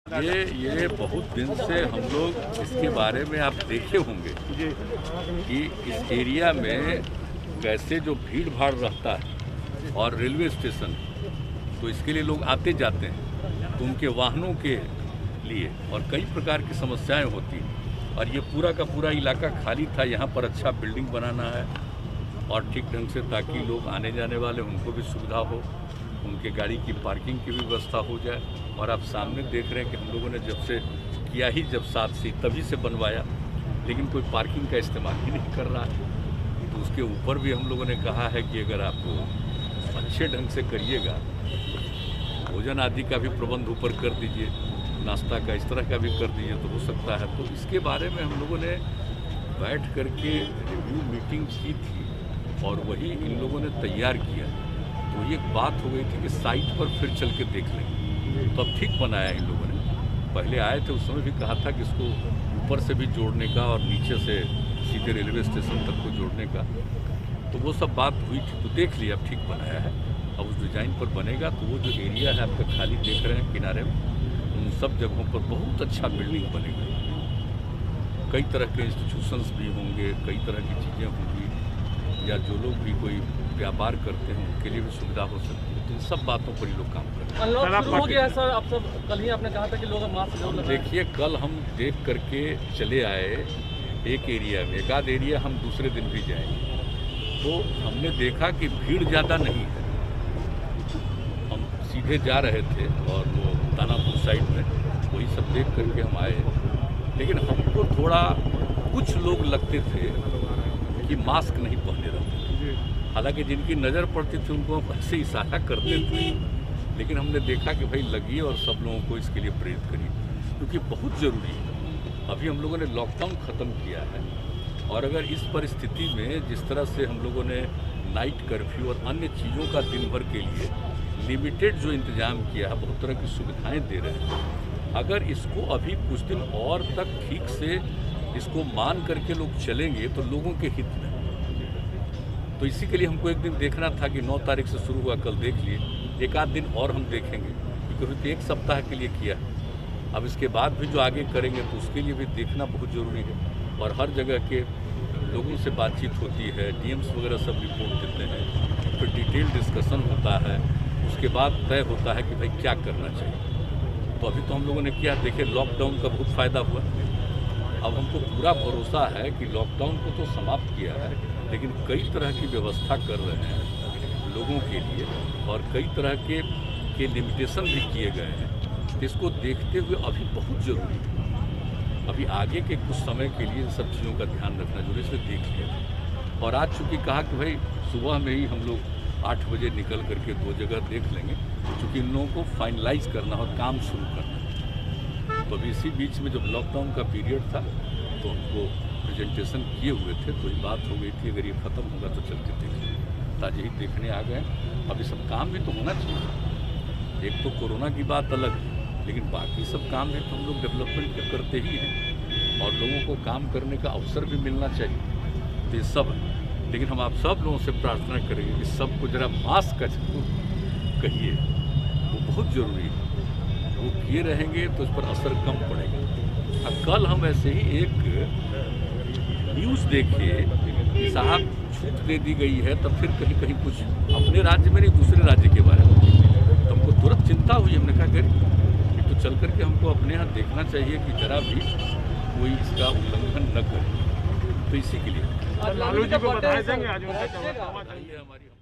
ये बहुत दिन से हम लोग इसके बारे में आप देखे होंगे कि इस एरिया में कैसे जो भीड़ भाड़ रहता है और रेलवे स्टेशन, तो इसके लिए लोग आते जाते हैं, तो उनके वाहनों के लिए और कई प्रकार की समस्याएं होती हैं। और ये पूरा का पूरा इलाका खाली था। यहाँ पर अच्छा बिल्डिंग बनाना है और ठीक ढंग से, ताकि लोग आने जाने वाले उनको भी सुविधा हो, उनके गाड़ी की पार्किंग की भी व्यवस्था हो जाए। और आप सामने देख रहे हैं कि हम लोगों ने जब से किया ही जब 7 से तभी से बनवाया, लेकिन कोई पार्किंग का इस्तेमाल ही नहीं कर रहा है। तो उसके ऊपर भी हम लोगों ने कहा है कि अगर आप अच्छे ढंग से करिएगा, भोजन आदि का भी प्रबंध ऊपर कर दीजिए, नाश्ता का इस तरह का भी कर दीजिए तो हो सकता है। तो इसके बारे में हम लोगों ने बैठ करके रिव्यू मीटिंग की थी और वही इन लोगों ने तैयार किया। तो ये बात हो गई थी कि साइट पर फिर चल के देख लेंगे, तो अब ठीक बनाया इन लोगों ने। पहले आए थे उस समय भी कहा था कि इसको ऊपर से भी जोड़ने का और नीचे से सीधे रेलवे स्टेशन तक को जोड़ने का, तो वो सब बात हुई थी। तो देख लिया, अब ठीक बनाया है। अब उस डिज़ाइन पर बनेगा तो वो जो एरिया है आपका खाली देख रहे हैं किनारे में, उन सब जगहों पर बहुत अच्छा बिल्डिंग बनेगा। कई तरह के इंस्टीट्यूशंस भी होंगे, कई तरह की चीज़ें होंगी, या जो लोग भी कोई व्यापार करते हैं उनके लिए भी सुविधा हो सकती है। तो इन सब बातों पर ही लोग काम कर रहे हैं। अनलॉक शुरू हो गया सर, अब सब कल ही आपने कहा था कि लोग मास्क जरूर लगाएं। देखिए, कल हम देख करके चले आए एक एरिया में, एक आध एरिया हम दूसरे दिन भी जाएंगे, तो हमने देखा कि भीड़ ज़्यादा नहीं है। हम सीधे जा रहे थे और वो दानापुर साइड में वही सब देख करके हम आए, लेकिन हमको थोड़ा कुछ लोग लगते थे कि मास्क नहीं पहने रहते थे। हालांकि जिनकी नज़र पड़ती थी उनको हम ऐसे इशारा करते थे, लेकिन हमने देखा कि भाई लगिए और सब लोगों को इसके लिए प्रेरित करिए, क्योंकि बहुत ज़रूरी है। अभी हम लोगों ने लॉकडाउन ख़त्म किया है और अगर इस परिस्थिति में जिस तरह से हम लोगों ने नाइट कर्फ्यू और अन्य चीज़ों का दिन भर के लिए लिमिटेड जो इंतज़ाम किया है, बहुत तरह की सुविधाएँ दे रहे हैं, अगर इसको अभी कुछ दिन और तक ठीक से इसको मान करके लोग चलेंगे तो लोगों के हित में। तो इसी के लिए हमको एक दिन देखना था कि 9 तारीख से शुरू हुआ, कल देख लिए, एक आध दिन और हम देखेंगे, क्योंकि एक सप्ताह के लिए किया है। अब इसके बाद भी जो आगे करेंगे तो उसके लिए भी देखना बहुत ज़रूरी है। और हर जगह के लोगों से बातचीत होती है, डीएम्स वगैरह सब रिपोर्ट देते हैं, फिर डिटेल डिस्कशन होता है, उसके बाद तय होता है कि भाई क्या करना चाहिए। तो अभी तो हम लोगों ने किया, देखिए लॉकडाउन का बहुत फ़ायदा हुआ। अब हमको पूरा भरोसा है कि लॉकडाउन को तो समाप्त किया है, लेकिन कई तरह की व्यवस्था कर रहे हैं लोगों के लिए और कई तरह के लिमिटेशन भी किए गए हैं। इसको देखते हुए अभी बहुत ज़रूरी है, अभी आगे के कुछ समय के लिए इन सब चीज़ों का ध्यान रखना जरूरी, इसलिए देख लिया। और आज चूँकि कहा कि भाई सुबह में ही हम लोग 8 बजे निकल करके 2 जगह देख लेंगे, क्योंकि इन लोगों को फाइनलाइज करना और काम शुरू करना। तो अभी इसी बीच में जब लॉकडाउन का पीरियड था तो हमको प्रेजेंटेशन किए हुए थे, तो ये बात हो गई थी अगर ये ख़त्म होगा तो चल के देखेंगे। ताजे ही देखने आ गए। अब ये सब काम भी तो होना चाहिए। एक तो कोरोना की बात अलग है, लेकिन बाकी सब काम भी तो हम लोग डेवलपमेंट करते ही हैं और लोगों को काम करने का अवसर भी मिलना चाहिए। तो ये सब है, लेकिन हम आप सब लोगों से प्रार्थना करेंगे कि सबको ज़रा मास्क का जरूर कहिए, वो बहुत ज़रूरी है। वो किए रहेंगे तो इस पर असर कम पड़ेगा। अब कल हम ऐसे ही एक न्यूज़ देखे कि साहब छूट दे दी गई है, तब फिर कहीं कहीं कुछ अपने राज्य में नहीं दूसरे राज्य के बारे में, तो हमको तुरंत चिंता हुई। हमने कहा कि तो चल करके हमको अपने यहाँ देखना चाहिए कि जरा भी कोई इसका उल्लंघन न करे। तो इसी के लिए लालू जी को बताया जाएंगे आज हमारी